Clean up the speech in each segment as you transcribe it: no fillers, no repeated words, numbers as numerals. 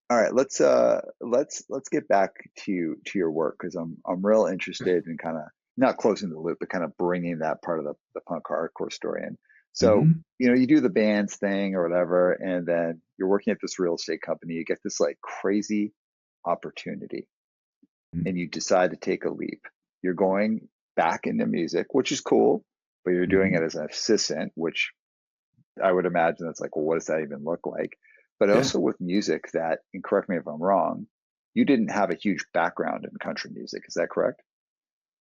All right, let's get back to your work because I'm real interested in kind of not closing the loop, but kind of bringing that part of the punk hardcore story in. So, Hmm. you do the bands thing or whatever, and then you're working at this real estate company. You get this like crazy opportunity, and you decide to take a leap. You're going back into music, which is cool, but you're doing it Hmm. as an assistant, which I would imagine that's like, well, what does that even look like? But Yeah. also with music that, and correct me if I'm wrong, you didn't have a huge background in country music. Is that correct?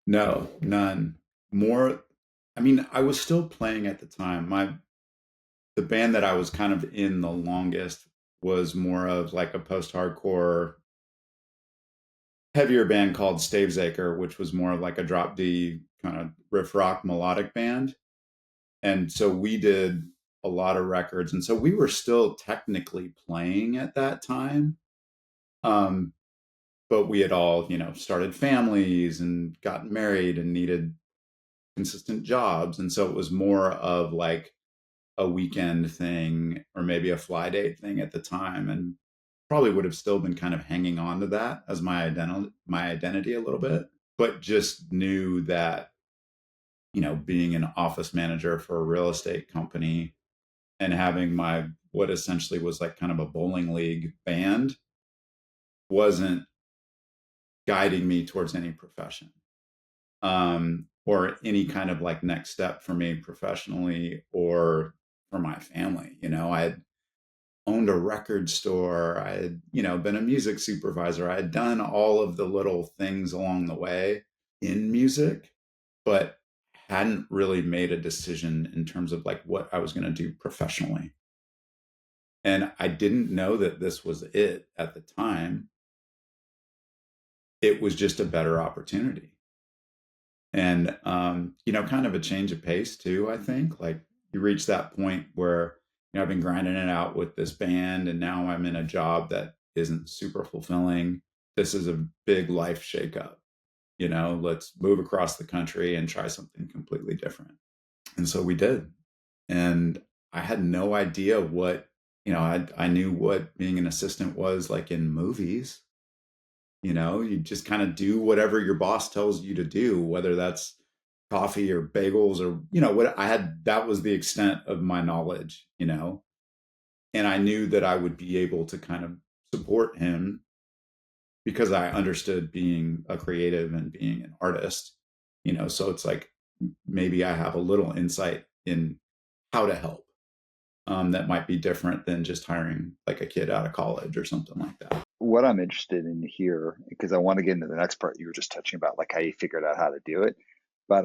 No, none. More, I mean, I was still playing at the time. The band that I was kind of in the longest was more of like a post-hardcore heavier band called Stavesacre, which was more of like a drop D kind of riff rock melodic band. And so we did a lot of records. And so we were still technically playing at that time. Um, but we had all, started families and gotten married and needed consistent jobs. And so it was more of like a weekend thing or maybe a fly date thing at the time. And probably would have still been kind of hanging on to that as my identity a little bit, but just knew that, being an office manager for a real estate company and having my what essentially was like kind of a bowling league band wasn't guiding me towards any profession, or any kind of like next step for me professionally or for my family. I had owned a record store. I had, been a music supervisor. I had done all of the little things along the way in music, but hadn't really made a decision in terms of like what I was going to do professionally. And I didn't know that this was it at the time. It was just a better opportunity. And, kind of a change of pace too, I think. Like you reach that point where, I've been grinding it out with this band and now I'm in a job that isn't super fulfilling. This is a big life shakeup. Let's move across the country and try something completely different. And so we did. And I had no idea what, I knew what being an assistant was like in movies. You just kind of do whatever your boss tells you to do, whether that's coffee or bagels or, what I had, that was the extent of my knowledge. And I knew that I would be able to kind of support him because I understood being a creative and being an artist. So it's like maybe I have a little insight in how to help, that might be different than just hiring like a kid out of college or something like that. What I'm interested in here, because I want to get into the next part you were just touching about, like how you figured out how to do it. But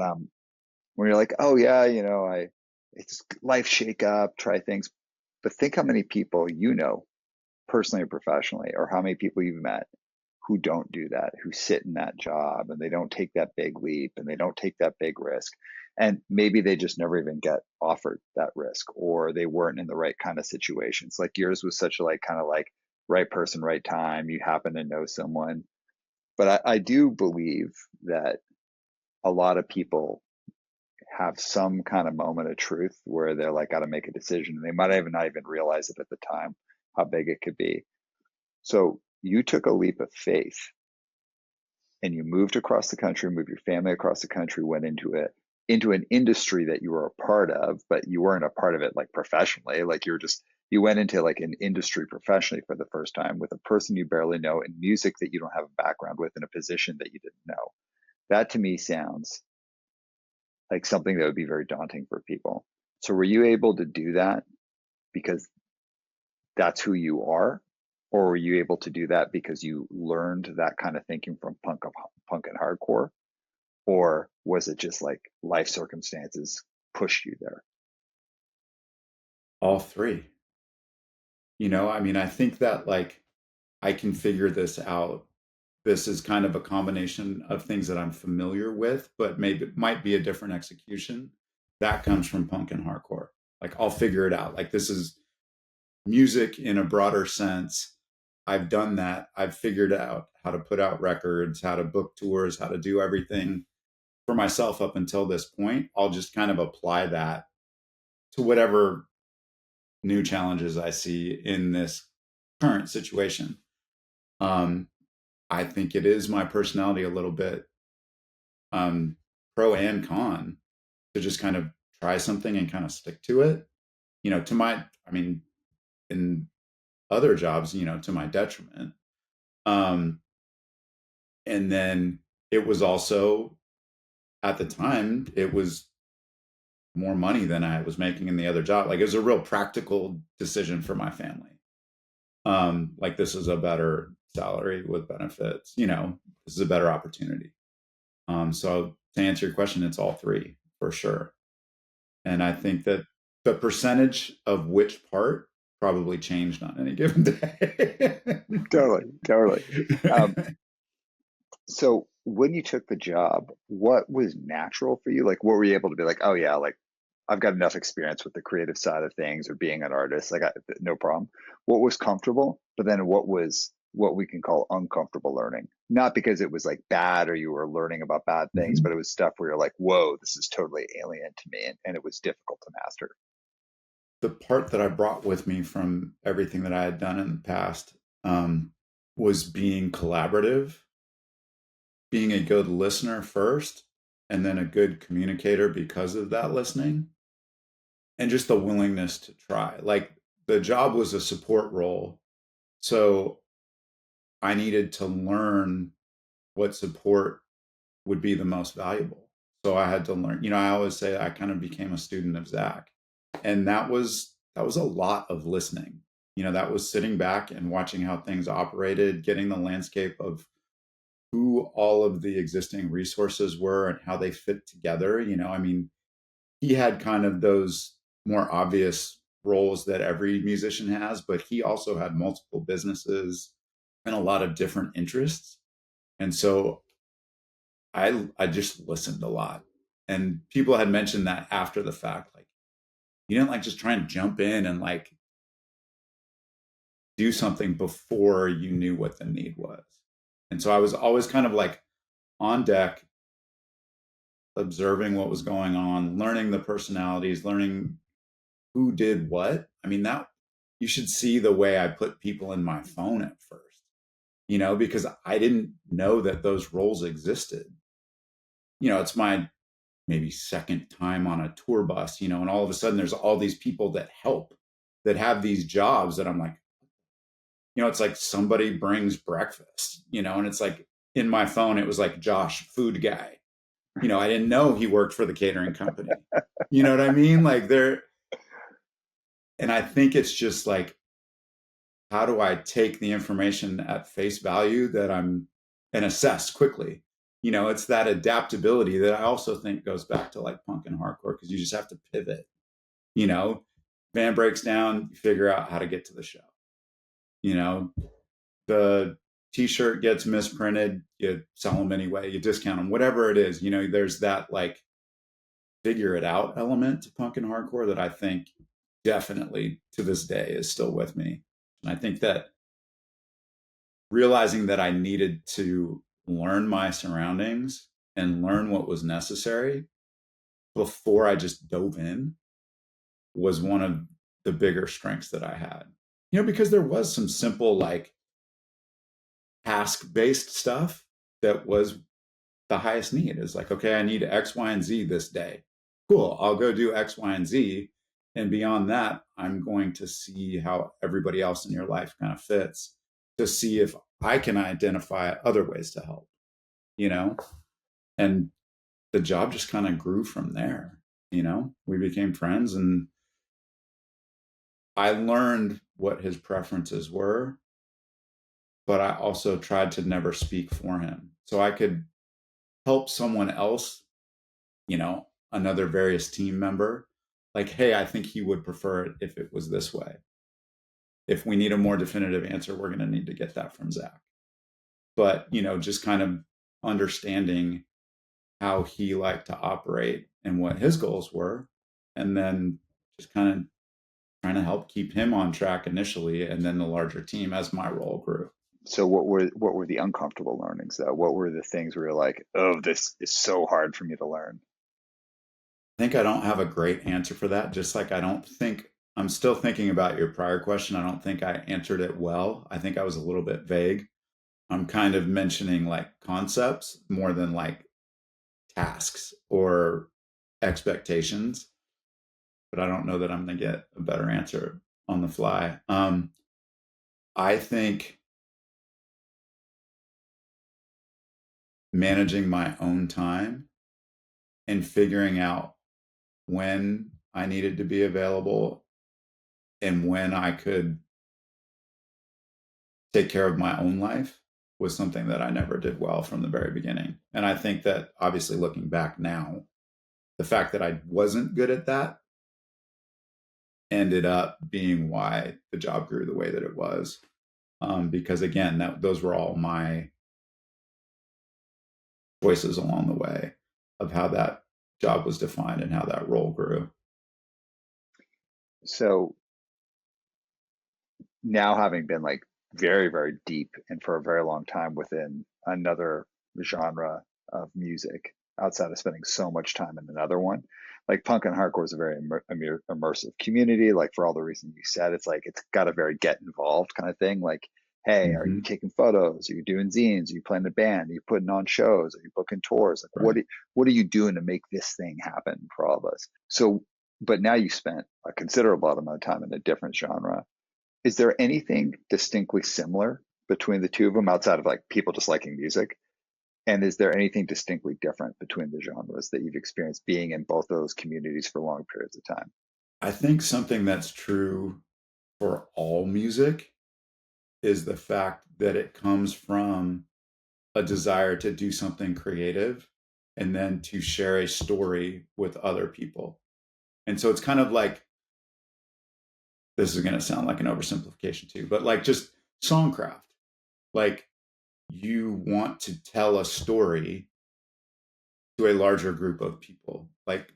when you're like, oh yeah, it's life shake up, try things. But think how many people personally or professionally, or how many people you've met who don't do that, who sit in that job and they don't take that big leap and they don't take that big risk. And maybe they just never even get offered that risk or they weren't in the right kind of situations. Like yours was such a like kind of like right person, right time. You happen to know someone. But I do believe that a lot of people have some kind of moment of truth where they're like, got to make a decision. And they might even not even realize it at the time, how big it could be. So you took a leap of faith and you moved across the country, moved your family across the country, went into an industry that you were a part of, but you weren't a part of it like professionally. Like you went into like an industry professionally for the first time with a person you barely know in music that you don't have a background with in a position that you didn't know. That to me sounds like something that would be very daunting for people. So were you able to do that because that's who you are? Or were you able to do that because you learned that kind of thinking from punk and hardcore? Or was it just like life circumstances pushed you there? All three. I mean, I think that like I can figure this out. This is kind of a combination of things that I'm familiar with, but maybe it might be a different execution. That comes from punk and hardcore. Like I'll figure it out. Like this is music in a broader sense. I've done that. I've figured out how to put out records, how to book tours, how to do everything for myself up until this point. I'll just kind of apply that to whatever new challenges I see in this current situation. Um, I think it is my personality a little bit, um, pro and con, to just kind of try something and kind of stick to it. To my, I mean, in other jobs, to my detriment. Um, and then it was also, at the time, it was more money than I was making in the other job. Like, it was a real practical decision for my family. Like, this is a better salary with benefits, this is a better opportunity. So to answer your question, it's all three for sure. And I think that the percentage of which part probably changed on any given day. Totally, totally. Um, so when you took the job, what was natural for you? Like, what were you able to be like, oh yeah, like I've got enough experience with the creative side of things or being an artist, like no problem. What was comfortable, but then what was what we can call uncomfortable learning? Not because it was like bad or you were learning about bad things, but Mhm. it was stuff where you're like, whoa, this is totally alien to me, and it was difficult to master. The part that I brought with me from everything that I had done in the past, was being collaborative, being a good listener first, and then a good communicator because of that listening, and just the willingness to try. Like, the job was a support role. So I needed to learn what support would be the most valuable. So I had to learn. I always say I kind of became a student of Zach, and that was a lot of listening. That was sitting back and watching how things operated, getting the landscape of who all of the existing resources were and how they fit together. I mean, he had kind of those more obvious roles that every musician has, but he also had multiple businesses and a lot of different interests. And so I just listened a lot. And people had mentioned that after the fact, like, you didn't like just try and jump in and like do something before you knew what the need was. And so I was always kind of like on deck, observing what was going on, learning the personalities, learning who did what. I mean, that you should see the way I put people in my phone at first, because I didn't know that those roles existed. It's my maybe second time on a tour bus, and all of a sudden there's all these people that help, that have these jobs that I'm like, it's like somebody brings breakfast, and it's like in my phone, it was like Josh, food guy. I didn't know he worked for the catering company. You know what I mean? Like, and I think it's just like, how do I take the information at face value that I'm and assess quickly? It's that adaptability that I also think goes back to like punk and hardcore, because you just have to pivot. You know, Van breaks down, you figure out how to get to the show. You know, the t-shirt gets misprinted, you sell them anyway, you discount them, whatever it is. There's that like figure it out element to punk and hardcore that I think definitely to this day is still with me. And I think that realizing that I needed to learn my surroundings and learn what was necessary before I just dove in was one of the bigger strengths that I had. Because there was some simple, like, task based stuff that was the highest need. Is like, okay, I need X, Y, and Z this day. Cool, I'll go do X, Y, and Z. And beyond that, I'm going to see how everybody else in your life kind of fits, to see if I can identify other ways to help, you know? And the job just kind of grew from there. We became friends, and I learned what his preferences were, but I also tried to never speak for him. So I could help someone else, another various team member, like, hey, I think he would prefer it if it was this way. If we need a more definitive answer, we're going to need to get that from Zach. But, just kind of understanding how he liked to operate and what his goals were, and then just kind of trying to help keep him on track initially, and then the larger team as my role grew. So what were the uncomfortable learnings though? What were the things where you're like, oh, this is so hard for me to learn? I think I don't have a great answer for that. Just like I don't think I'm still thinking about your prior question. I don't think I answered it well. I think I was a little bit vague. I'm kind of mentioning like concepts more than like tasks or expectations, but I don't know that I'm going to get a better answer on the fly. I think managing my own time and figuring out when I needed to be available and when I could take care of my own life was something that I never did well from the very beginning. And I think that obviously looking back now, the fact that I wasn't good at that ended up being why the job grew the way that it was. Because again, those were all my choices along the way of how that job was defined and how that role grew. So now having been like very, very deep and for a very long time within another genre of music outside of spending so much time in another one, like punk and hardcore is a very immersive community. Like for all the reasons you said, it's like it's got a very get involved kind of thing. Like, hey, are you Mm-hmm. taking photos? Are you doing zines? Are you playing a band? Are you putting on shows? Are you booking tours? Like, Right. what are you doing to make this thing happen for all of us? So, but now you spent a considerable amount of time in a different genre. Is there anything distinctly similar between the two of them outside of like people just liking music? And is there anything distinctly different between the genres that you've experienced being in both of those communities for long periods of time? I think something that's true for all music is the fact that it comes from a desire to do something creative and then to share a story with other people. And so it's kind of like, this is going to sound like an oversimplification too, but like just songcraft. Like you want to tell a story to a larger group of people, like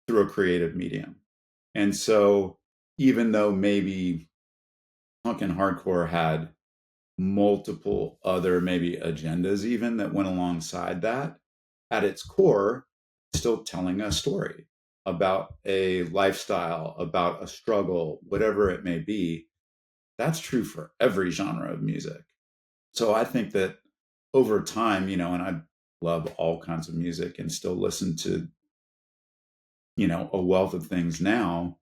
through a creative medium. And so even though maybe punk and hardcore had multiple other maybe agendas even that went alongside that, at its core, still telling a story about a lifestyle, about a struggle, whatever it may be. That's true for every genre of music. So I think that over time, and I love all kinds of music and still listen to, a wealth of things now.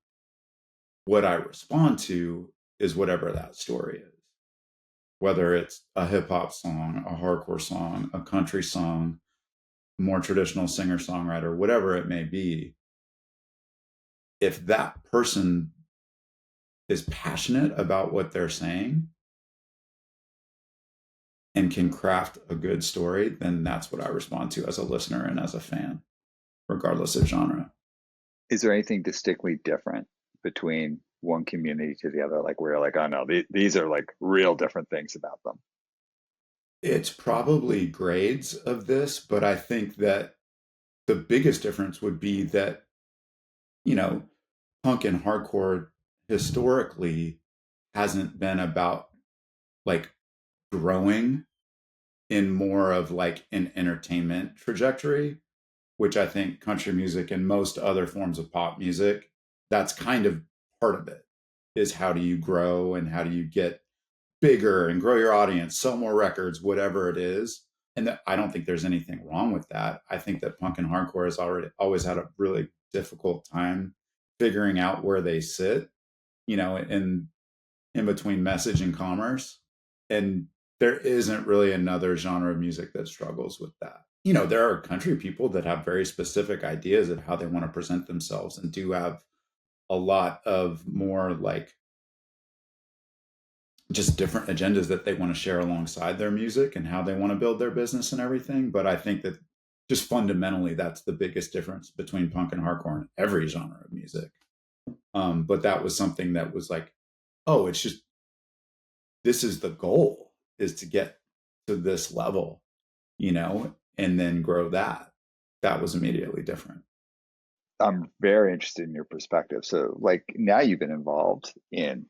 What I respond to is whatever that story is, whether it's a hip hop song, a hardcore song, a country song, more traditional singer songwriter, whatever it may be. If that person is passionate about what they're saying and can craft a good story, then that's what I respond to as a listener and as a fan, regardless of genre. Is there anything distinctly different between one community to the other? Like where you're like, oh no, these are like real different things about them. It's probably grades of this, but I think that the biggest difference would be that, you know, punk and hardcore historically hasn't been about like growing in more of like an entertainment trajectory, which I think country music and most other forms of pop music, that's kind of part of it, is how do you grow and how do you get bigger and grow your audience, sell more records, whatever it is. And that, I don't think there's anything wrong with that. I think that punk and hardcore has already always had a really difficult time figuring out where they sit, in between message and commerce. And there isn't really another genre of music that struggles with that. There are country people that have very specific ideas of how they want to present themselves and do have a lot of more like just different agendas that they want to share alongside their music and how they want to build their business and everything. But I think that just fundamentally, that's the biggest difference between punk and hardcore and every genre of music. But that was something that was like, oh, it's just, this is the goal, is to get to this level, and then grow that. That was immediately different. I'm very interested in your perspective. So like now you've been involved in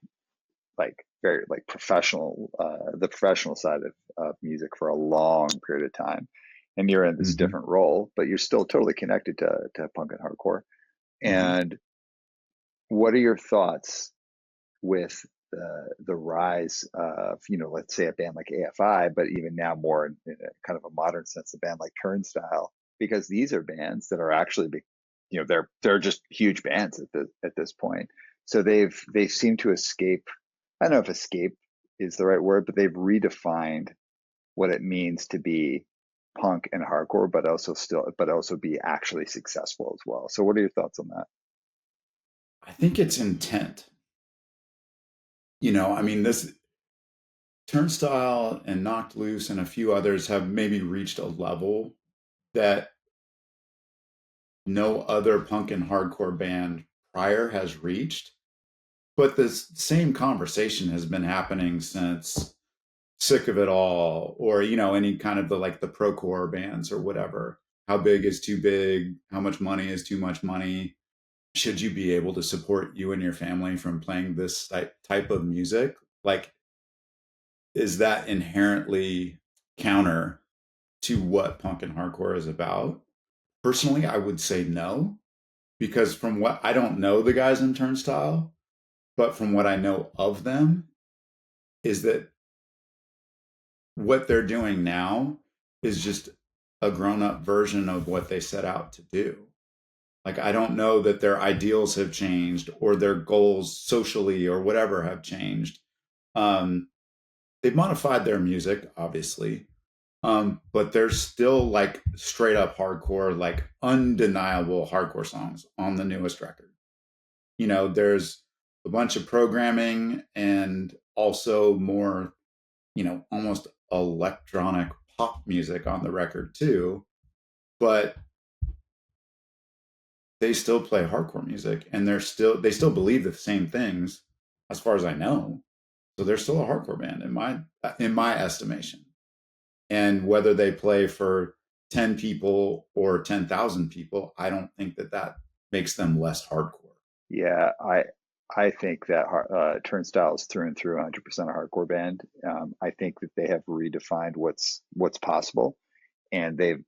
like very like professional the professional side of music for a long period of time, and you're in this Mm-hmm. different role but you're still totally connected to punk and hardcore. Mm-hmm. And what are your thoughts with the rise of, let's say a band like AFI, but even now more in a kind of a modern sense, a band like Turnstile, because these are bands that are actually they're just huge bands at this point. So they seem to escape. I don't know if escape is the right word, but they've redefined what it means to be punk and hardcore, but also be actually successful as well. So what are your thoughts on that? I think it's intent. I mean, this Turnstile and Knocked Loose and a few others have maybe reached a level that no other punk and hardcore band prior has reached. But this same conversation has been happening since Sick of It All, or any kind of the procore bands or whatever. How big is too big? How much money is too much money? Should you be able to support you and your family from playing this type of music? Like, is that inherently counter to what punk and hardcore is about? Personally, I would say no, because from what I don't know the guys in Turnstile, but from what I know of them, is that what they're doing now is just a grown up version of what they set out to do. Like, I don't know that their ideals have changed or their goals socially or whatever have changed. Um, they've modified their music, obviously, but there's still like straight up hardcore, like undeniable hardcore songs on the newest record. There's a bunch of programming and also more, almost electronic pop music on the record too. But they still play hardcore music and they still believe the same things as far as I know. So they're still a hardcore band in my estimation. And whether they play for 10 people or 10,000 people, I don't think that makes them less hardcore. Yeah, I think that Turnstile is through and through 100% a hardcore band. I think that they have redefined what's possible, and they've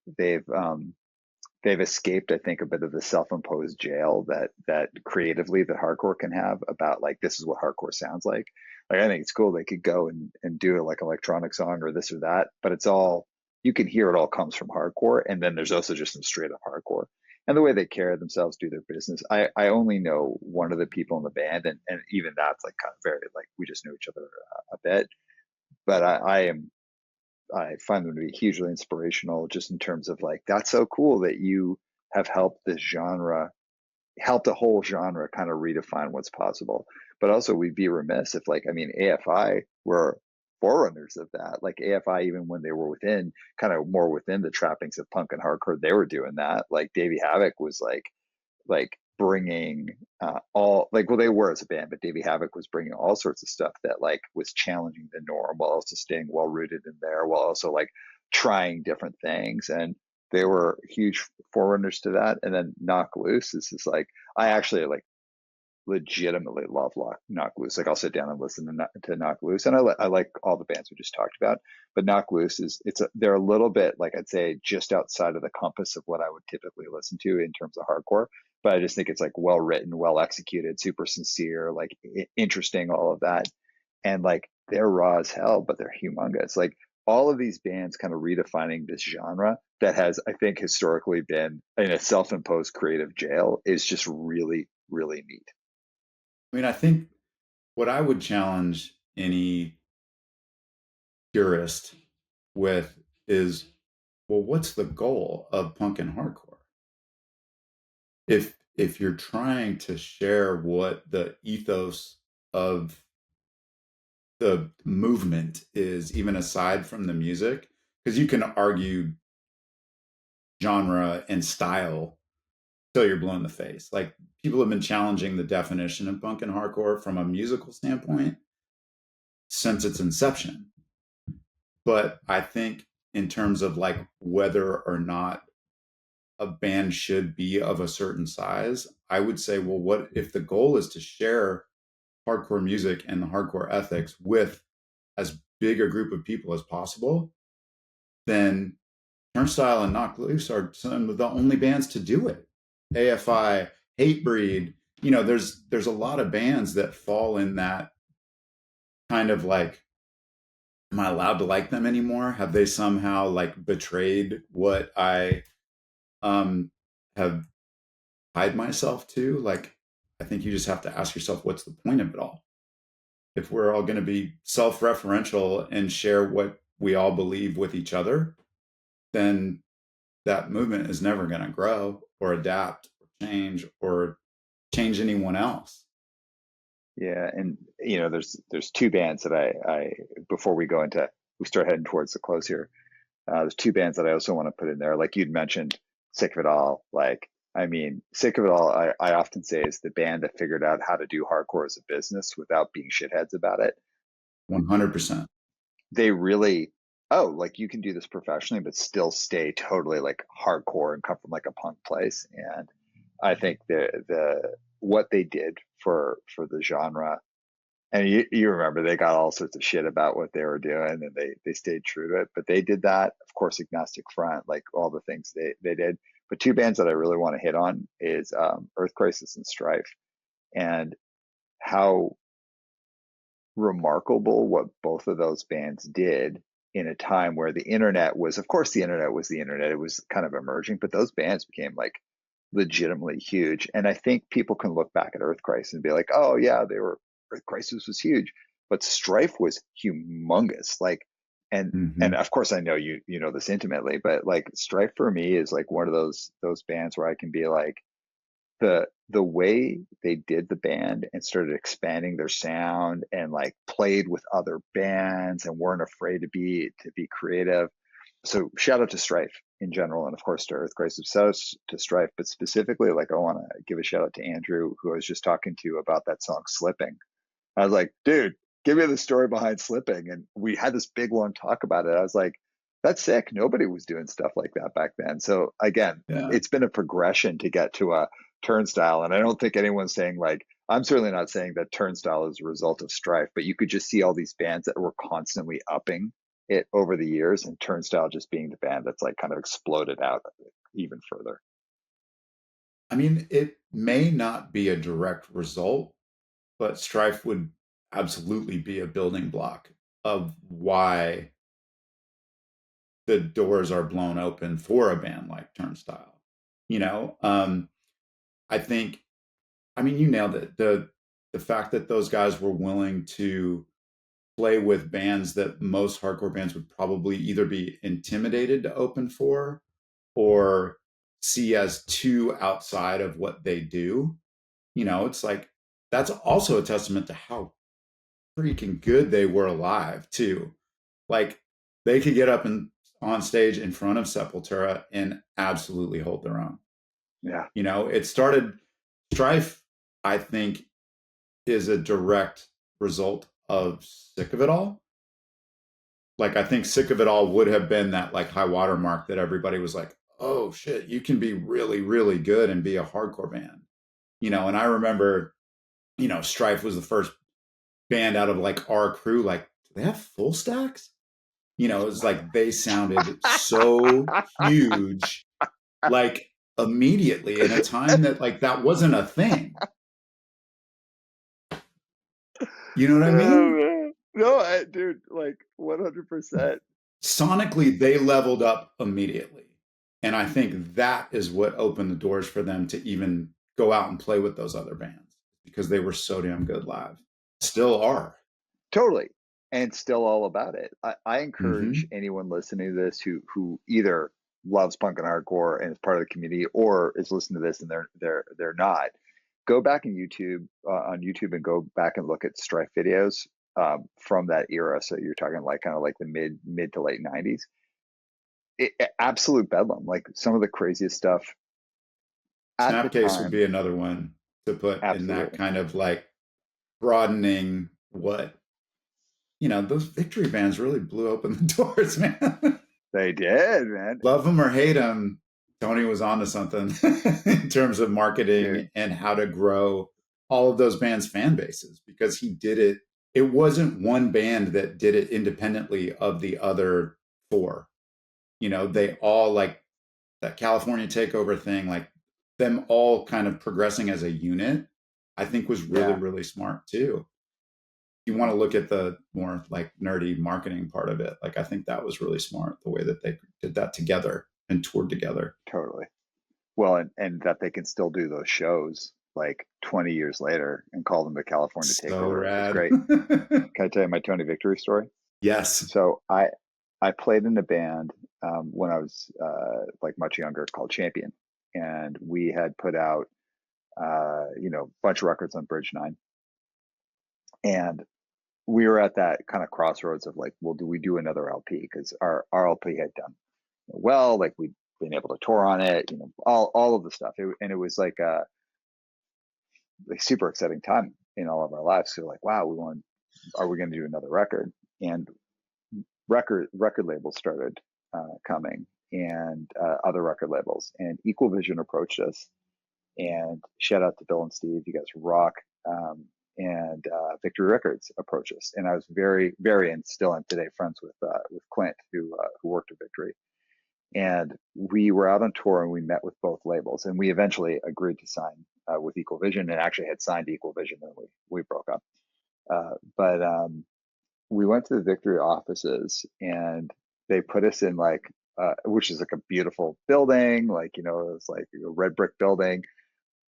escaped, I think, a bit of the self-imposed jail that creatively that hardcore can have about like this is what hardcore sounds like. Like I think it's cool they could go and do like electronic song or this or that, but it's all you can hear it all comes from hardcore, and then there's also just some straight up hardcore. And the way they carry themselves, do their business. I only know one of the people in the band, and even that's like kind of very like we just knew each other a bit. But I find them to be hugely inspirational just in terms of like that's so cool that you have helped this genre, helped a whole genre kind of redefine what's possible. But also we'd be remiss if like I mean AFI were forerunners of that. Like AFI, even when they were within kind of more within the trappings of punk and hardcore, they were doing that. Like Davey Havoc was like bringing all like well they were as a band, but Davey Havoc was bringing all sorts of stuff that like was challenging the norm while also staying well rooted in there, while also like trying different things. And they were huge forerunners to that. And then Knock Loose is just like I actually like legitimately love Knock Loose. Like I'll sit down and listen to Knock Loose, and I like all the bands we just talked about. But Knock Loose they're a little bit like I'd say just outside of the compass of what I would typically listen to in terms of hardcore. But I just think it's like well written, well executed, super sincere, like interesting, all of that, and like they're raw as hell, but they're humongous. Like all of these bands kind of redefining this genre that has, I think, historically been in a self-imposed creative jail is just really, really neat. I mean, I think what I would challenge any purist with is, well, what's the goal of punk and hardcore? If you're trying to share what the ethos of the movement is, even aside from the music, because you can argue genre and style till you're blue in the face. Like people have been challenging the definition of punk and hardcore from a musical standpoint since its inception. But I think in terms of like whether or not a band should be of a certain size, I would say, well, what if the goal is to share hardcore music and the hardcore ethics with as big a group of people as possible? Then Turnstile and Knock Loose are some of the only bands to do it. AFI, Hatebreed, there's a lot of bands that fall in that kind of like, am I allowed to like them anymore? Have they somehow like betrayed what I um have tied myself to? Like, I think you just have to ask yourself, what's the point of it all? If we're all going to be self-referential and share what we all believe with each other, then that movement is never going to grow or adapt or change anyone else. Yeah, and there's two bands that I before we start heading towards the close here. There's two bands that I also want to put in there. Like you'd mentioned, Sick of It All. Like, I mean, Sick of It All, I often say is the band that figured out how to do hardcore as a business without being shitheads about it. 100%. They really, oh, like you can do this professionally, but still stay totally like hardcore and come from like a punk place. And I think the what they did for the genre, and you remember they got all sorts of shit about what they were doing, and they stayed true to it. But they did that, of course, Agnostic Front, like all the things they did. But two bands that I really want to hit on is Earth Crisis and Strife, and how remarkable what both of those bands did in a time where the internet was, of course, the internet was the internet. It was kind of emerging, but those bands became like legitimately huge. And I think people can look back at Earth Crisis and be like, oh yeah, Earth Crisis was huge, but Strife was humongous. Like, and Mm-hmm. of course I know you know this intimately, but like Strife for me is like one of those bands where I can be like, the way they did the band and started expanding their sound and like played with other bands and weren't afraid to be creative. So shout out to Strife in general, and of course to Earth Crisis, shout out to Strife, but specifically, like I want to give a shout out to Andrew, who I was just talking to about that song Slipping. I was like, dude, give me the story behind Slipping. And we had this big long talk about it. I was like, that's sick. Nobody was doing stuff like that back then. So again, Yeah. it's been a progression to get to a Turnstile. And I don't think anyone's saying like, I'm certainly not saying that Turnstile is a result of Strife, but you could just see all these bands that were constantly upping it over the years, and Turnstile just being the band that's like kind of exploded out even further. I mean, it may not be a direct result, but strife would absolutely be a building block of why the doors are blown open for a band like Turnstile. You know, I think, I mean, you nailed it. The fact that those guys were willing to play with bands that most hardcore bands would probably either be intimidated to open for or see as too outside of what they do. You know, it's like that's also a testament to how freaking good they were alive too. Like they could get up and on stage in front of Sepultura and absolutely hold their own. Yeah, You know, it started strife, I think, is a direct result of Sick of It All. Like I think Sick of It All would have been that like high water mark that everybody was like, oh shit, you can be really, really good and be a hardcore band. You know, and I remember, Strife was the first band out of like our crew, like, do they have full stacks? You know, it was like they sounded so huge, like immediately in a time that like that wasn't a thing. You know what I oh, mean? man. No, dude, like 100%. Sonically, they leveled up immediately. And I think that is what opened the doors for them to even go out and play with those other bands because they were so damn good live. Still are. Totally. And still all about it. I encourage Mm-hmm. anyone listening to this who either loves punk and hardcore and is part of the community, or is listening to this and they're not. Go back in YouTube on YouTube and go back and look at Strife videos from that era. So you're talking like kind of like the mid to late '90s. Absolute bedlam. Like some of the craziest stuff at the Snapcase would time. be another one to put in that Absolutely. kind of like broadening what, those victory bands really blew open the doors, man. They did, man. Love them or hate them, Tony was onto something in terms of marketing Dude. and how to grow all of those bands' fan bases because he did it. It wasn't one band that did it independently of the other four. They all like that California takeover thing, like them all kind of progressing as a unit, I think was really, Yeah. really smart too. you want to look at the more like nerdy marketing part of it, like I think that was really smart the way that they did that together and toured together. Totally. Well, and that they can still do those shows like 20 years later and call them the California So Takeover is rad. great. Can I tell you my Tony Victory story? Yes. So I played in a band when I was like much younger called Champion, and we had put out a bunch of records on Bridge Nine, and we were at that kind of crossroads of like, well, do we do another LP? Because our LP had done well, like we'd been able to tour on it, all of the stuff, and it was like a super exciting time in all of our lives. So like, wow, are we going to do another record? And record labels started coming, and other record labels, and Equal Vision approached us, and shout out to Bill and Steve, you guys rock. And Victory Records approached us, and I was very, very, and still am today, friends with Clint, who worked at Victory, and we were out on tour, and we met with both labels, and we eventually agreed to sign with Equal Vision, and actually had signed Equal Vision, and we broke up. But we went to the Victory offices, and they put us in like, which is like a beautiful building, like, it was like a red brick building,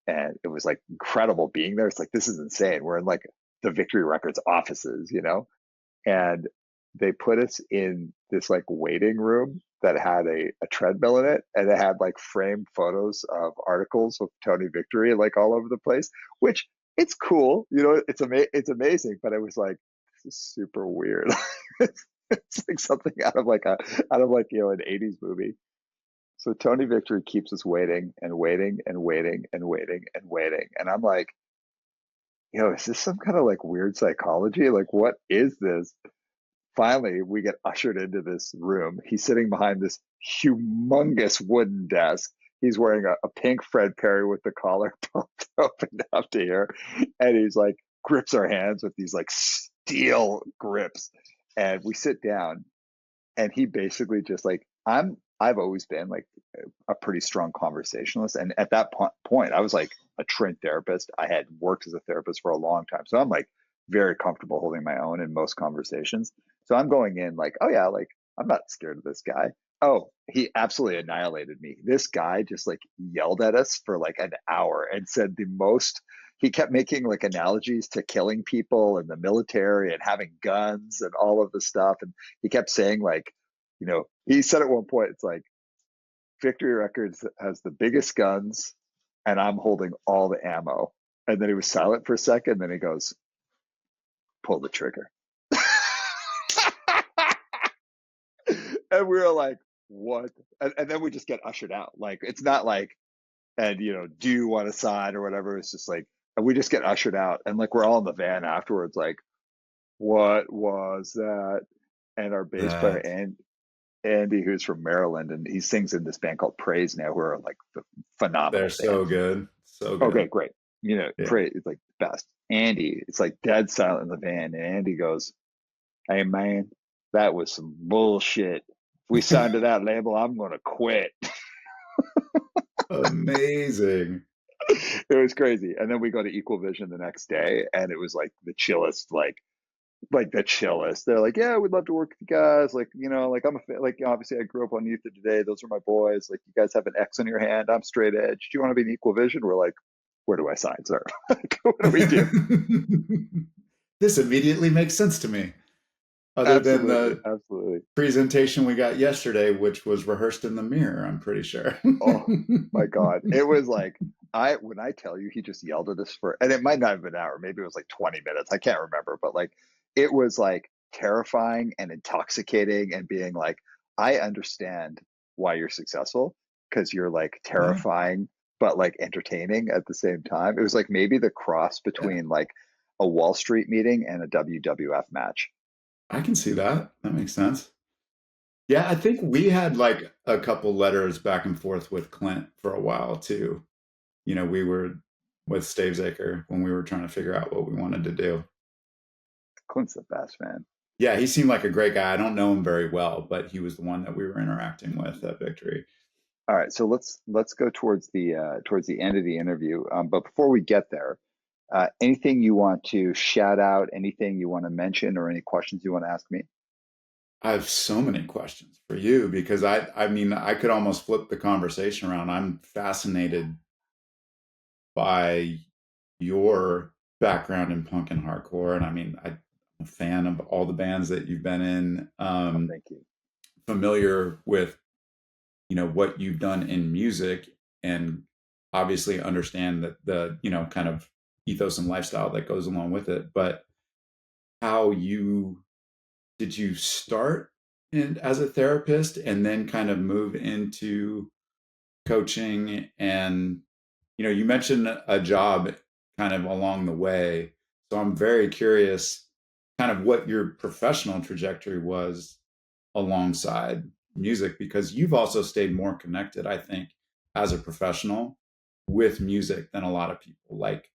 and it was like incredible being there. It's like, this is insane. We're in like the Victory Records offices, and they put us in this like waiting room that had a treadmill in it, and it had like framed photos of articles of Tony Victory like all over the place, which it's cool, it's amazing, but it was like, this is super weird. It's like something an 80s movie. So Tony Victory keeps us waiting and waiting and waiting and waiting and waiting. And I'm like, is this some kind of like weird psychology? Like, what is this? Finally, we get ushered into this room. He's sitting behind this humongous wooden desk. He's wearing a pink Fred Perry with the collar pumped open up to here. And he's like, grips our hands with these like steel grips. And we sit down, and he basically just like, I've always been like a pretty strong conversationalist, and at that point I was like a trained therapist. I had worked as a therapist for a long time, so I'm like very comfortable holding my own in most conversations. So I'm going in like, oh yeah, like I'm not scared of this guy. Oh, he absolutely annihilated me. This guy just like yelled at us for like an hour and said the most. He kept making like analogies to killing people and the military and having guns and all of the stuff, and he kept saying like, he said at one point, it's like, Victory Records has the biggest guns, and I'm holding all the ammo. And then he was silent for a second, then he goes, pull the trigger. And we were like, what? And then we just get ushered out. Like, it's not like, and do you want to sign or whatever? It's just like, and we just get ushered out, and like we're all in the van afterwards, like, what was that? And our bass player, That and Andy, who's from Maryland, and he sings in this band called Praise now, who are like the they're phenomenal band. so good. So Okay, good. great. Yeah. Praise is like the best. Andy, it's like dead silent in the van, and Andy goes, "Hey man, that was some bullshit. If we signed to that label, I'm gonna quit." Amazing. It was crazy. And then we go to Equal Vision the next day, and it was like the chillest, like the chillest. They're like, yeah, we'd love to work with you guys. Like, like I'm a fan. Like, obviously I grew up on Youth of Today. Those are my boys. Like, you guys have an X on your hand. I'm straight edge. Do you want to be in Equal Vision? We're like, where do I sign, sir? Like, what do we do? This immediately makes sense to me, other than Absolutely. the Absolutely. presentation we got yesterday, which was rehearsed in the mirror, I'm pretty sure. Oh my God. It was like, when I tell you, he just yelled at us and it might not have been an hour, maybe it was like 20 minutes. I can't remember, but like, it was like terrifying and intoxicating, and being like, I understand why you're successful, because you're like Yeah. terrifying, but like entertaining at the same time. It was like maybe the cross Yeah. between like a Wall Street meeting and a WWF match. I can see that. That makes sense. Yeah, I think we had like a couple letters back and forth with Clint for a while too. We were with Stavesacre when we were trying to figure out what we wanted to do. Clint's the best, man. Yeah, he seemed like a great guy. I don't know him very well, but he was the one that we were interacting with at Victory. All right, so let's go towards the end of the interview. But before we get there, Anything you want to shout out, anything you want to mention, or any questions you want to ask me? I have so many questions for you because I mean, I could almost flip the conversation around. I'm fascinated by your background in punk and hardcore, and I mean, I'm a fan of all the bands that you've been in. Oh, thank you. Familiar with what you've done in music, and obviously understand that the kind of ethos and lifestyle that goes along with it. But how you did you start as a therapist and then kind of move into coaching? And you mentioned a job kind of along the way, so I'm very curious kind of what your professional trajectory was alongside music, because you've also stayed more connected, I think, as a professional with music than a lot of people. Like,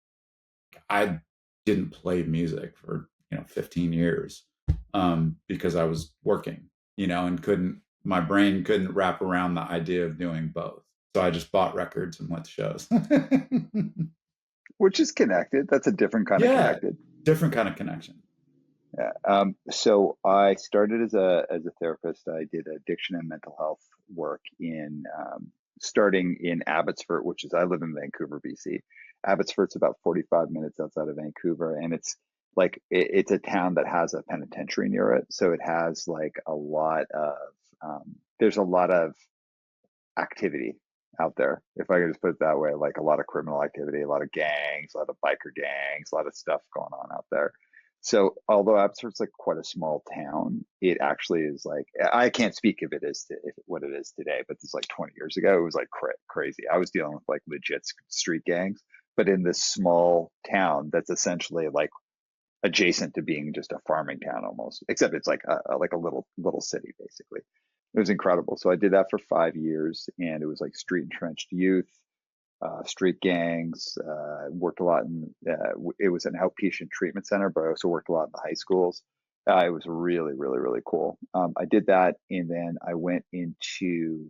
I didn't play music for 15 years because I was working, and couldn't my brain couldn't wrap around the idea of doing both. So I just bought records and went to shows. Which is connected. That's a different kind of Yeah, connected. different kind of connection. Yeah. So I started as a therapist. I did addiction and mental health work in starting in Abbotsford, which is I live in Vancouver, BC. Abbotsford's about 45 minutes outside of Vancouver, and it's like it's a town that has a penitentiary near it. So it has like a lot of there's a lot of activity out there, if I could just put it that way, like a lot of criminal activity, a lot of gangs, a lot of biker gangs, a lot of stuff going on out there. So although Abbotsford's like quite a small town, it actually is like I can't speak if it is if what it is today, but it's like 20 years ago, it was like crazy. I was dealing with like legit street gangs, but in this small town that's essentially like adjacent to being just a farming town almost, except it's like a little city basically. It was incredible. So I did that for 5 years, and it was like street entrenched youth, street gangs. Worked a lot in. It was an outpatient treatment center, but I also worked a lot in the high schools. It was really, really, really cool. I did that, and then I went into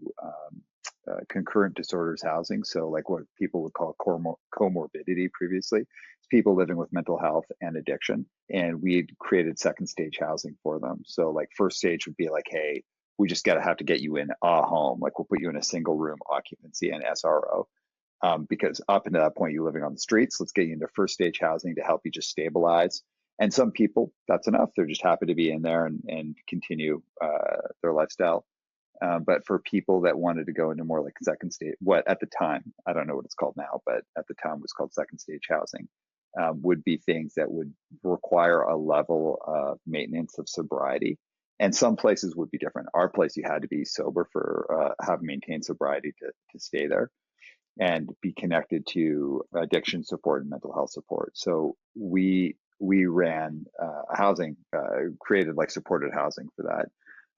concurrent disorders housing. So, like what people would call comorbidity previously, it's people living with mental health and addiction. And we created second stage housing for them. So, like, first stage would be like, hey, we just gotta have to get you in a home. Like, we'll put you in a single room occupancy and SRO. Because up until that point, you're living on the streets. Let's get you into first stage housing to help you just stabilize. And some people, that's enough. They're just happy to be in there and continue their lifestyle. But for people that wanted to go into more like second stage, what at the time, I don't know what it's called now, but at the time was called second stage housing, would be things that would require a level of maintenance of sobriety. And some places would be different. Our place, you had to be sober for have maintained sobriety to stay there and be connected to addiction support and mental health support. So we ran housing, created like supported housing for that.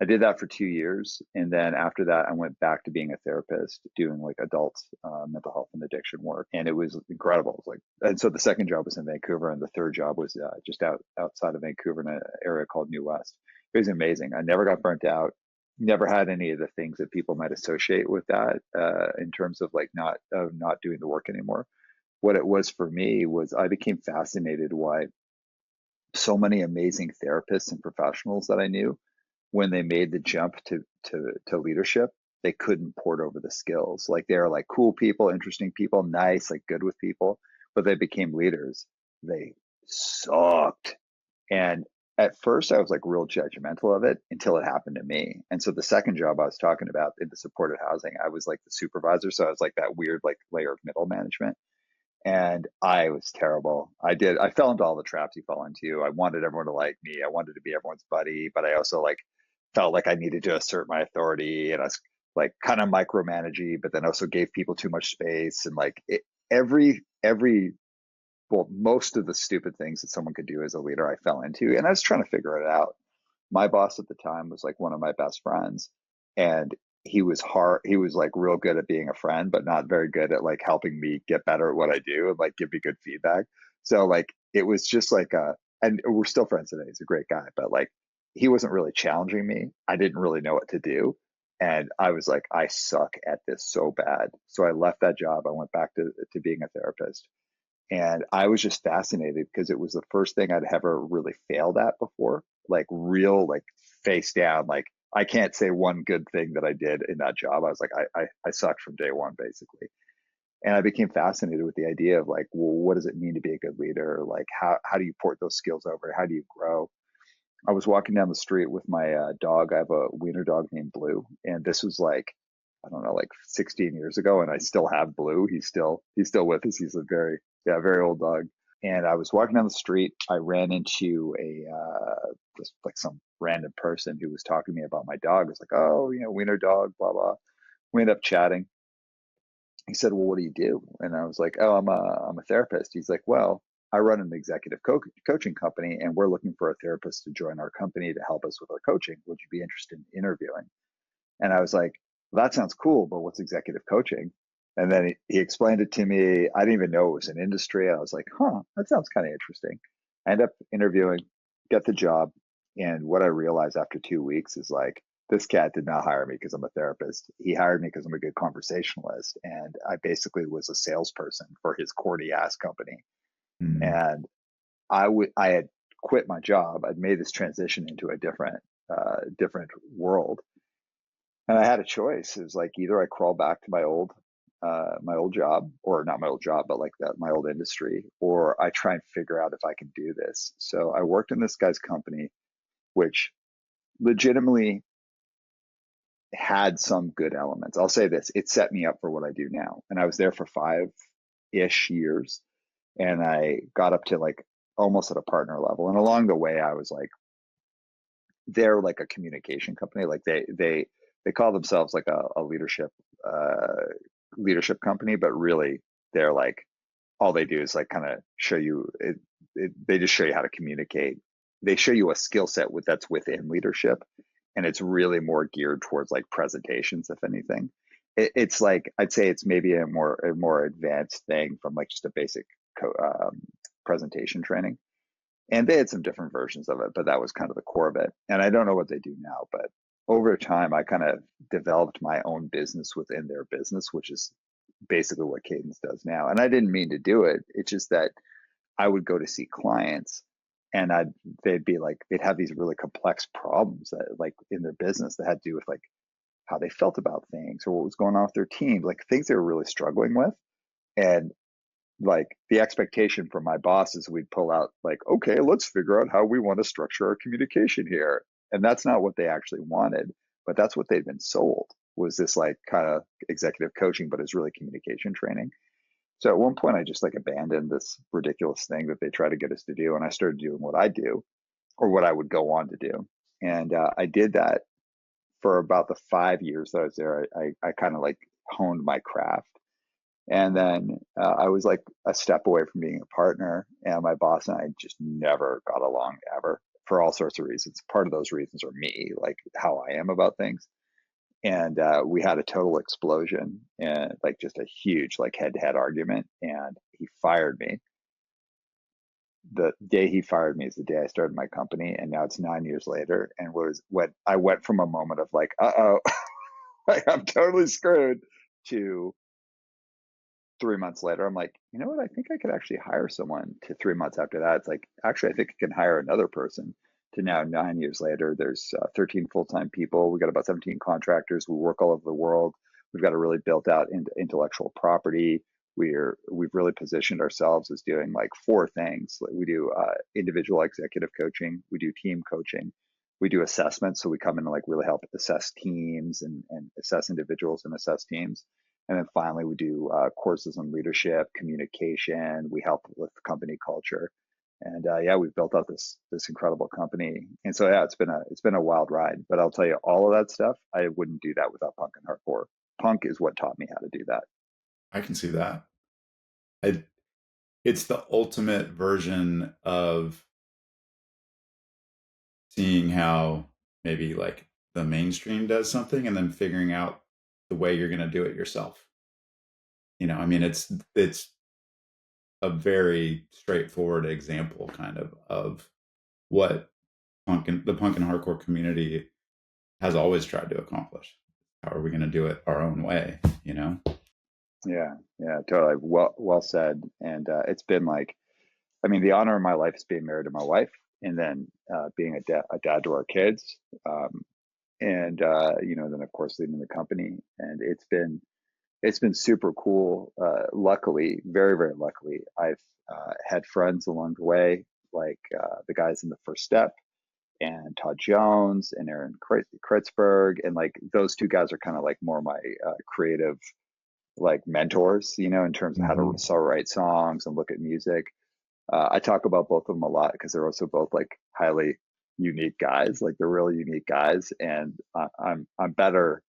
I did that for 2 years, and then after that, I went back to being a therapist, doing like adult mental health and addiction work, and it was incredible. It was like, and so the second job was in Vancouver, and the third job was just outside of Vancouver in an area called New West. It was amazing. I never got burnt out, never had any of the things that people might associate with that in terms of like not doing the work anymore. What it was for me was I became fascinated why so many amazing therapists and professionals that I knew, when they made the jump to leadership, they couldn't port over the skills. Like they're like cool people, interesting people, nice, like good with people, but they became leaders. They sucked. And at first, I was like real judgmental of it until it happened to me. And so the second job I was talking about in the supported housing, I was like the supervisor. So I was like that weird like layer of middle management. And I was terrible. I fell into all the traps you fall into. I wanted everyone to like me. I wanted to be everyone's buddy, but I also like felt like I needed to assert my authority, and I was like kind of micromanaging, but then also gave people too much space, and like every well, most of the stupid things that someone could do as a leader, I fell into, and I was trying to figure it out. My boss at the time was like one of my best friends, and he was hard. He was like real good at being a friend, but not very good at like helping me get better at what I do and like give me good feedback. So like it was just like and we're still friends today. He's a great guy, but like he wasn't really challenging me. I didn't really know what to do. And I was like, I suck at this so bad. So I left that job. I went back to being a therapist, And I was just fascinated because it was the first thing I'd ever really failed at before, like real, like face down. Like I can't say one good thing that I did in that job. I was like, I sucked from day one, basically. And I became fascinated with the idea of like, well, what does it mean to be a good leader? Like, how do you port those skills over? How do you grow? I was walking down the street with my dog. I have a wiener dog named Blue, and this was like, I don't know, like 16 years ago, and I still have Blue. He's still with us. He's a very old dog. And I was walking down the street. I ran into a just like some random person who was talking to me about my dog. I was like, oh, wiener dog, blah blah. We ended up chatting. He said, well, what do you do? And I was like, oh, I'm a therapist. He's like, well, I run an executive coaching company, and we're looking for a therapist to join our company to help us with our coaching. Would you be interested in interviewing? And I was like, well, that sounds cool, but what's executive coaching? And then he explained it to me. I didn't even know it was an industry. I was like, huh, that sounds kind of interesting. I end up interviewing, get the job. And what I realized after 2 weeks is like, this cat did not hire me because I'm a therapist. He hired me because I'm a good conversationalist. And I basically was a salesperson for his corny ass company. Mm. And I had quit my job. I'd made this transition into a different world, and I had a choice. It was like either I crawl back to my old job, or not my old job, but like that my old industry, or I try and figure out if I can do this. So I worked in this guy's company, which legitimately had some good elements. I'll say this: it set me up for what I do now. And I was there for 5-ish years, and I got up to like almost at a partner level. And along the way, I was like, they're like a communication company. Like they call themselves like a leadership company, but really they're like, all they do is like kind of show you they just show you how to communicate. They show you a skill set that's within leadership, and it's really more geared towards like presentations, if anything. It's like, I'd say it's maybe a more advanced thing from like just a basic presentation training. And they had some different versions of it, but that was kind of the core of it. And I don't know what they do now, but over time, I kind of developed my own business within their business, which is basically what Cadence does now. And I didn't mean to do it. It's just that I would go to see clients, and they'd have these really complex problems that like in their business that had to do with like how they felt about things or what was going on with their team, like things they were really struggling with. And like the expectation from my boss is we'd pull out like, okay, let's figure out how we want to structure our communication here. And that's not what they actually wanted, but that's what they'd been sold, was this like kind of executive coaching, but it's really communication training. So at one point I just like abandoned this ridiculous thing that they try to get us to do. And I started doing what I do, or what I would go on to do. And I did that for about the 5 years that I was there. I kind of like honed my craft. And then I was like a step away from being a partner, and my boss and I just never got along ever, for all sorts of reasons. Part of those reasons are me, like how I am about things. And we had a total explosion, and like just a huge like head-to-head argument. And he fired me. The day he fired me is the day I started my company, and now it's 9 years later. And was what I went from a moment of like, oh, like I'm totally screwed, to 3 months later, I'm like, you know what? I think I could actually hire someone. To 3 months after that, it's like, actually, I think I can hire another person. To now, 9 years later, there's 13 full-time people. We got about 17 contractors. We work all over the world. We've got a really built out intellectual property. We've really positioned ourselves as doing like four things. Like we do individual executive coaching. We do team coaching. We do assessments. So we come in and like really help assess teams, and assess individuals and assess teams. And then finally, we do courses on leadership, communication. We help with company culture, and yeah, we've built out this incredible company. And so yeah, it's been a wild ride. But I'll tell you, all of that stuff, I wouldn't do that without punk and hardcore. Punk is what taught me how to do that. I can see that. I, it's the ultimate version of seeing how maybe like the mainstream does something and then figuring out the way you're going to do it yourself. I mean, it's a very straightforward example kind of what the punk and hardcore community has always tried to accomplish. How are we going to do it our own way? Yeah. Yeah, totally. Well said. And it's been like, I mean, the honor of my life is being married to my wife, and then being a dad to our kids, um, and then of course leading the company. And it's been super cool. Luckily, very very luckily, I've had friends along the way, like the guys in the First Step, and Todd Jones and Aaron Kritzberg, and like those two guys are kind of like more my creative like mentors, in terms of how to Hmm. write songs and look at music. I talk about both of them a lot because they're also both like highly unique guys. Like they're really unique guys, and I'm better.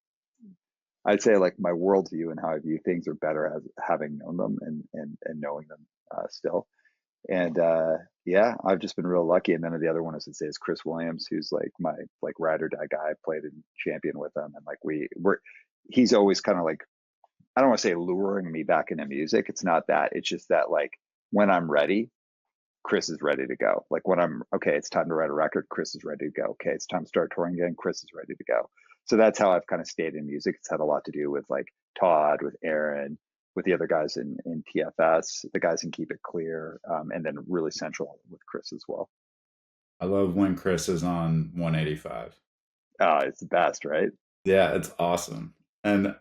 I'd say like my worldview and how I view things are better as having known them and knowing them still. And yeah, I've just been real lucky. And then the other one I would say is Chris Williams, who's like my like ride or die guy. I played in Champion with him, and like he's always kind of like, I don't want to say luring me back into music. It's not that. It's just that like when I'm ready, Chris is ready to go. Like when I'm okay, it's time to write a record. Chris is ready to go. Okay, it's time to start touring again. Chris is ready to go. So that's how I've kind of stayed in music. It's had a lot to do with like Todd, with Aaron, with the other guys in TFS, the guys in Keep It Clear, and then really central with Chris as well. I love when Chris is on 185. It's the best, right? Yeah, it's awesome. And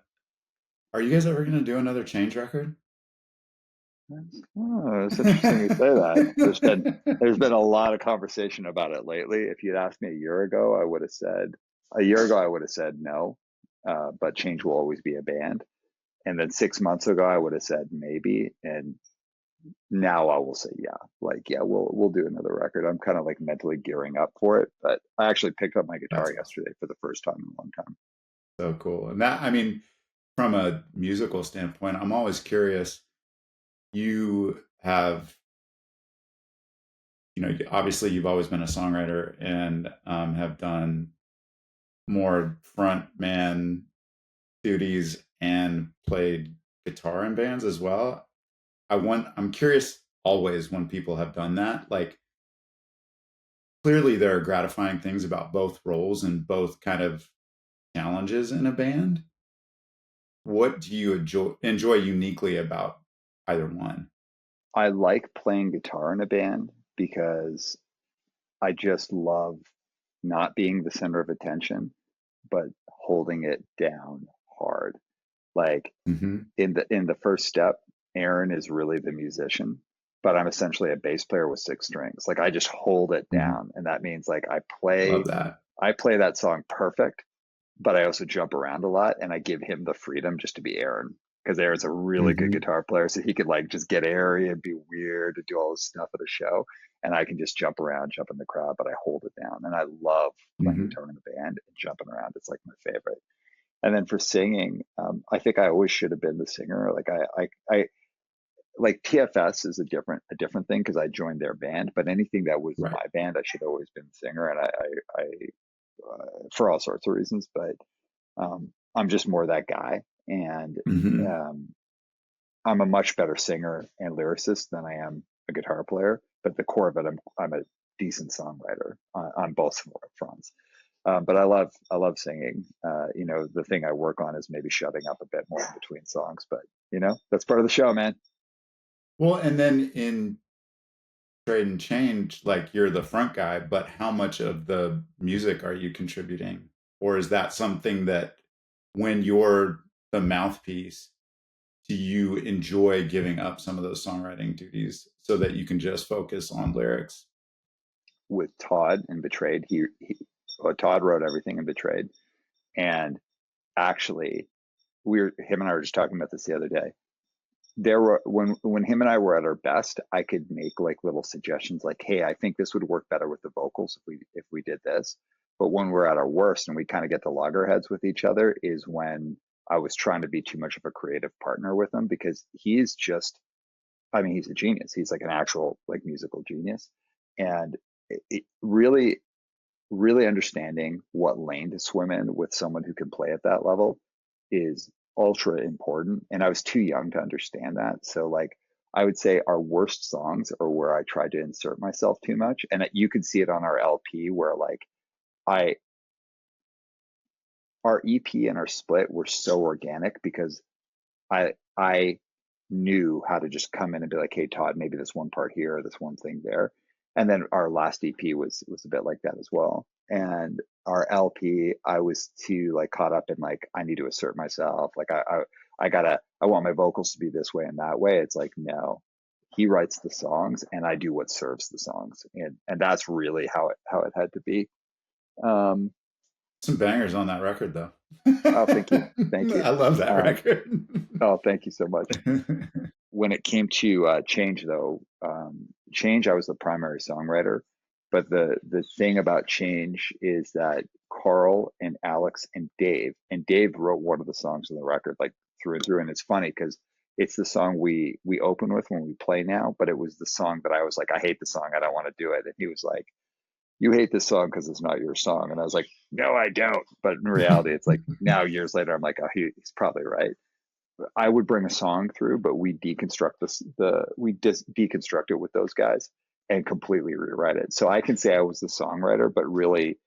are you guys ever going to do another Change record? Oh, it's interesting you say that. There's been a lot of conversation about it lately. If you'd asked me a year ago I would have said no, but Change will always be a band. And then 6 months ago I would have said maybe, and now I will say yeah. Like yeah, we'll do another record. I'm kind of like mentally gearing up for it. But I actually picked up my That's guitar awesome. yesterday for the first time in a long time. So cool. And that, I mean, from a musical standpoint, I'm always curious. You have, obviously you've always been a songwriter and have done more front man duties and played guitar in bands as well. I'm curious always when people have done that. Like clearly there are gratifying things about both roles and both kind of challenges in a band. What do you enjoy uniquely about either one? I like playing guitar in a band because I just love not being the center of attention, but holding it down hard. Like Hmm. in the First Step, Aaron is really the musician, but I'm essentially a bass player with six strings. Like I just hold it Hmm. down, and that means like Love that. I play that song perfect, but I also jump around a lot, and I give him the freedom just to be Aaron, because Aaron's a really good Hmm. guitar player, so he could like just get airy and be weird and do all this stuff at a show, and I can just jump around, jump in the crowd, but I hold it down, and I love playing Hmm. guitar in a band and jumping around. It's like my favorite. And then for singing, I think I always should have been the singer. Like I like TFS is a different thing because I joined their band, but anything that was Right. my band, I should have always been the singer, and I for all sorts of reasons. But I'm just more that guy, and Hmm. um, I'm a much better singer and lyricist than I am a guitar player. But the core of it, I'm a decent songwriter on both fronts. But I love singing. The thing I work on is maybe shutting up a bit more in between songs, but that's part of the show, man. Well, and then in Trade and Change, like you're the front guy, but how much of the music are you contributing? Or is that something that when you're the mouthpiece, do you enjoy giving up some of those songwriting duties so that you can just focus on lyrics? With Todd and Betrayed, Todd wrote everything in Betrayed, and actually, him and I were just talking about this the other day. There were when him and I were at our best, I could make like little suggestions, like, "Hey, I think this would work better with the vocals if we did this." But when we're at our worst and we kind of get to loggerheads with each other, is when I was trying to be too much of a creative partner with him, because he's just, I mean, he's a genius. He's like an actual like musical genius, and it really really understanding what lane to swim in with someone who can play at that level is ultra important. And I was too young to understand that. So like I would say our worst songs are where I tried to insert myself too much. And you can see it on our LP where like I our EP and our split were so organic because I knew how to just come in and be like, hey, Todd, maybe this one part here, or this one thing there. And then our last EP was a bit like that as well. And our LP, I was too like caught up in like, I need to assert myself. Like I want my vocals to be this way and that way. It's like, no, he writes the songs and I do what serves the songs. And that's really how it had to be. Um, Some bangers on that record, though. oh, thank you. Thank you. I love that Um, record. oh, thank you so much. When it came to Change, though, Change, I was the primary songwriter. But the thing about Change is that Carl and Alex and Dave wrote one of the songs on the record, like through and through. And it's funny because it's the song we open with when we play now, but it was the song that I was like, I hate the song, I don't want to do it. And he was like, you hate this song because it's not your song. And I was like, no, I don't. But in reality, it's like now years later, I'm like, oh, he's probably right. I would bring a song through, but we deconstruct deconstruct it with those guys and completely rewrite it. So I can say I was the songwriter, but really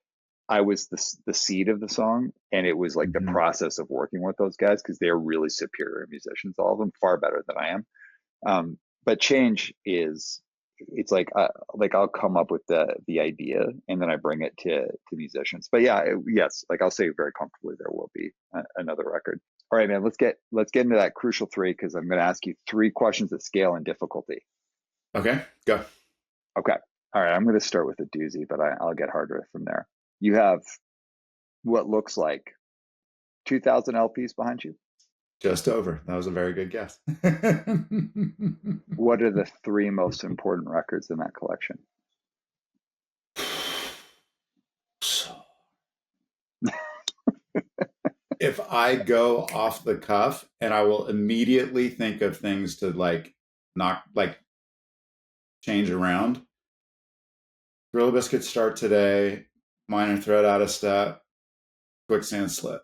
I was the seed of the song, and it was like the Mhm. process of working with those guys because they're really superior musicians, all of them, far better than I am. But Change is it's like I'll come up with the idea and then I bring it to musicians. But yeah, yes, like I'll say very comfortably there will be another record. All right, man, let's get into that crucial three because I'm going to ask you three questions that scale in difficulty. Okay, go. Okay. All right, I'm going to start with a doozy, but I'll get harder from there. You have what looks like 2,000 LPs behind you. Just over. That was a very good guess. What are the three most important records in that collection? So, if I go off the cuff, and I will immediately think of things to like knock, like change around. Gorilla Biscuit Start Today, Minor Threat Out of Step, Quicksand Slip.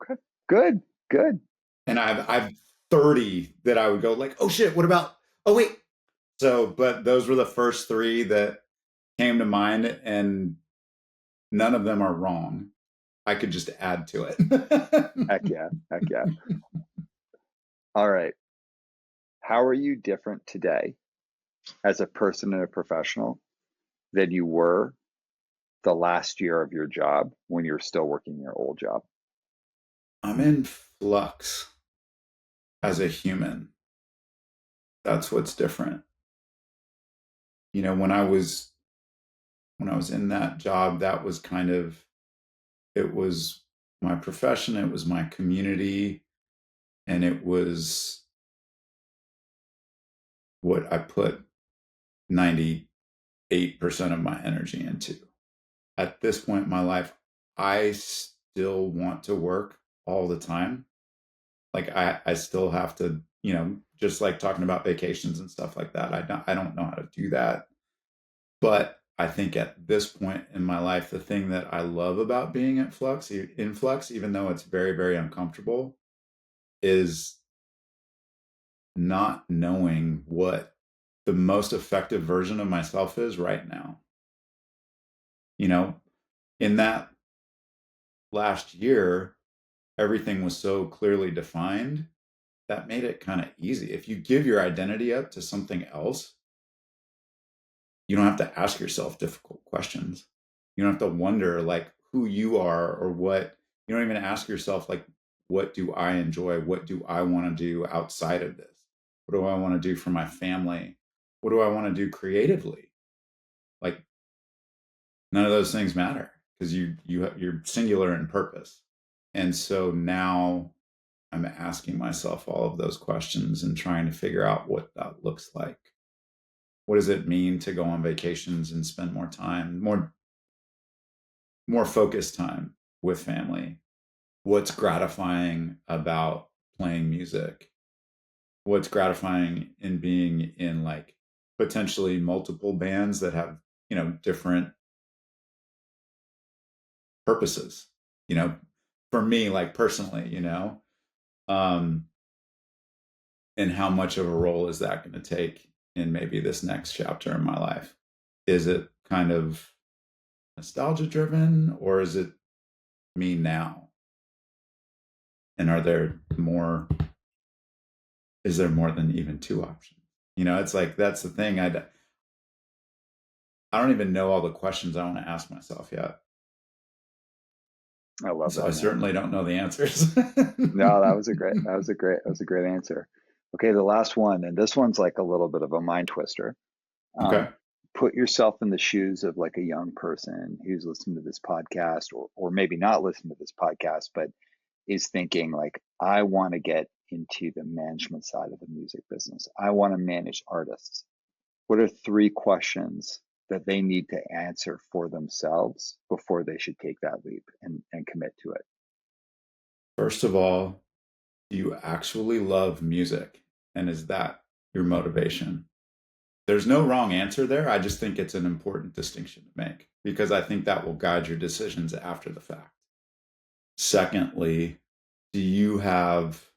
Okay. Good, good. And I've 30 that I would go like, oh shit, what about, oh wait. So, but those were the first three that came to mind, and none of them are wrong. I could just add to Heck it. yeah, heck yeah. All right. How are you different today as a person and a professional than you were the last year of your job when you're still working your old job? I'm in flux as a human. That's what's different. You know, when I was in that job, that was kind of, it was my profession, it was my community, and it was what I put 98% of my energy into. At this point in my life, I still want to work all the time. Like I still have to, just like talking about vacations and stuff like that. I don't know how to do that. But I think at this point in my life, the thing that I love about being in flux, even though it's very, very uncomfortable, is not knowing what the most effective version of myself is right now. You know, in that last year, everything was so clearly defined that made it kind of easy. If you give your identity up to something else, you don't have to ask yourself difficult questions. You don't have to wonder like who you are or what. You don't even ask yourself like, what do I enjoy? What do I want to do outside of this? What do I want to do for my family? What do I want to do creatively? Like none of those things matter because you're singular in purpose. And so now I'm asking myself all of those questions and trying to figure out what that looks like. What does it mean to go on vacations and spend more time, more focused time with family? What's gratifying about playing music? What's gratifying in being in like potentially multiple bands that have, different purposes, for me, like personally, um, and how much of a role is that going to take in maybe this next chapter in my life? Is it kind of nostalgia driven, or is it me now? And are there more is there more than even two options? You know, it's like that's the thing. I don't even know all the questions I want to ask myself yet. I love So I that, man. certainly don't know the answers. No, that was a great answer. Okay, the last one, and this one's like a little bit of a mind twister. Um, Okay. put yourself in the shoes of like a young person who's listening to this podcast, or maybe not listening to this podcast, but is thinking like, I want to get into the management side of the music business. I want to manage artists. What are three questions that they need to answer for themselves before they should take that leap and commit to it? First of all, do you actually love music? And is that your motivation? There's no wrong answer there. I just think it's an important distinction to make because I think that will guide your decisions after the fact. Secondly, do you have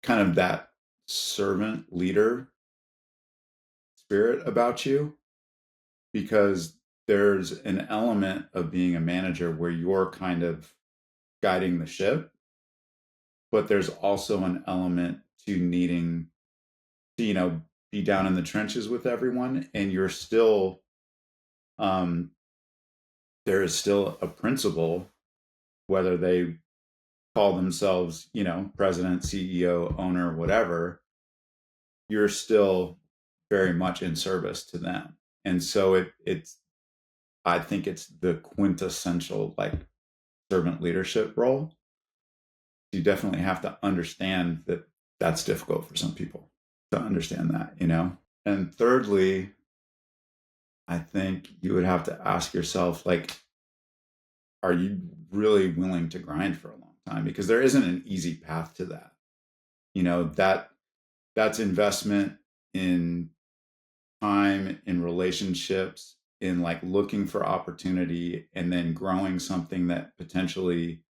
kind of that servant leader spirit about you? Because there's an element of being a manager where you're kind of guiding the ship, but there's also an element to needing to, be down in the trenches with everyone. And you're still, um, there is still a principle, whether they call themselves, president, CEO, owner, whatever, you're still very much in service to them. And so it's I think it's the quintessential like servant leadership role. You definitely have to understand that that's difficult for some people to understand that. And thirdly, I think you would have to ask yourself, like, are you really willing to grind for a long time? Because there isn't an easy path to that. That's investment in time, in relationships, in like looking for opportunity and then growing something that potentially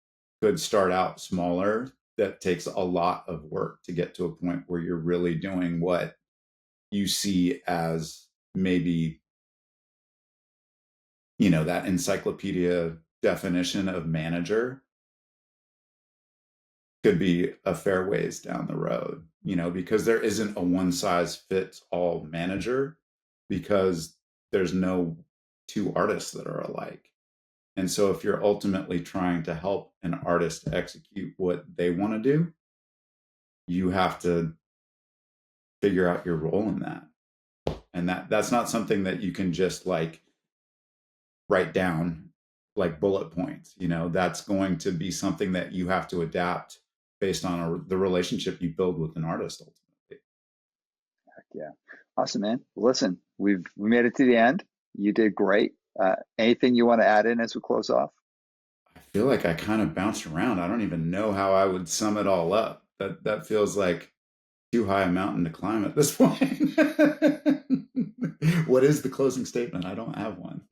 could start out smaller that takes a lot of work to get to a point where you're really doing what you see as maybe, that encyclopedia definition of manager could be a fair ways down the road, because there isn't a one size fits all manager because there's no two artists that are alike. And so if you're ultimately trying to help an artist execute what they want to do, you have to figure out your role in that. And that's not something that you can just like write down like bullet points. That's going to be something that you have to adapt based on the relationship you build with an artist ultimately. Heck yeah. Awesome, man. Listen, we made it to the end. You did great. Anything you want to add in as we close off? I feel like I kind of bounced around. I don't even know how I would sum it all up. That feels like too high a mountain to climb at this point. What is the closing statement? I don't have one.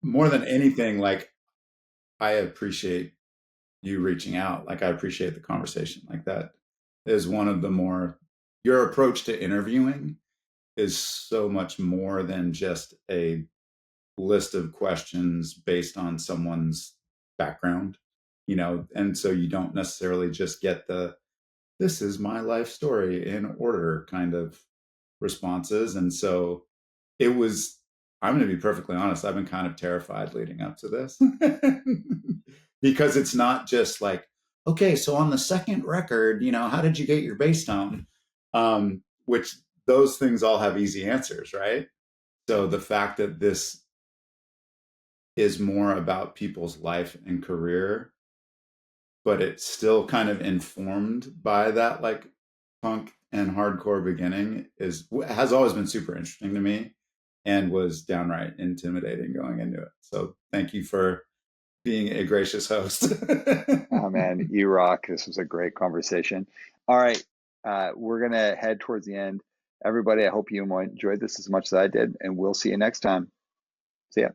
More than anything, like I appreciate you reaching out. Like I appreciate the conversation. Like that is one of the more your approach to interviewing is so much more than just a list of questions based on someone's background, and so you don't necessarily just get the this is my life story in order kind of responses. And so it was, I'm going to be perfectly honest, I've been kind of terrified leading up to this because it's not just like, okay, so on the second record, how did you get your bass tone? Which those things all have easy answers, right? So the fact that this is more about people's life and career, but it's still kind of informed by that like punk and hardcore beginning has always been super interesting to me and was downright intimidating going into it. So thank you for being a gracious host. Oh man, you rock. This was a great conversation. All right. We're gonna head towards the end. Everybody, I hope you enjoyed this as much as I did, and we'll see you next time. See ya.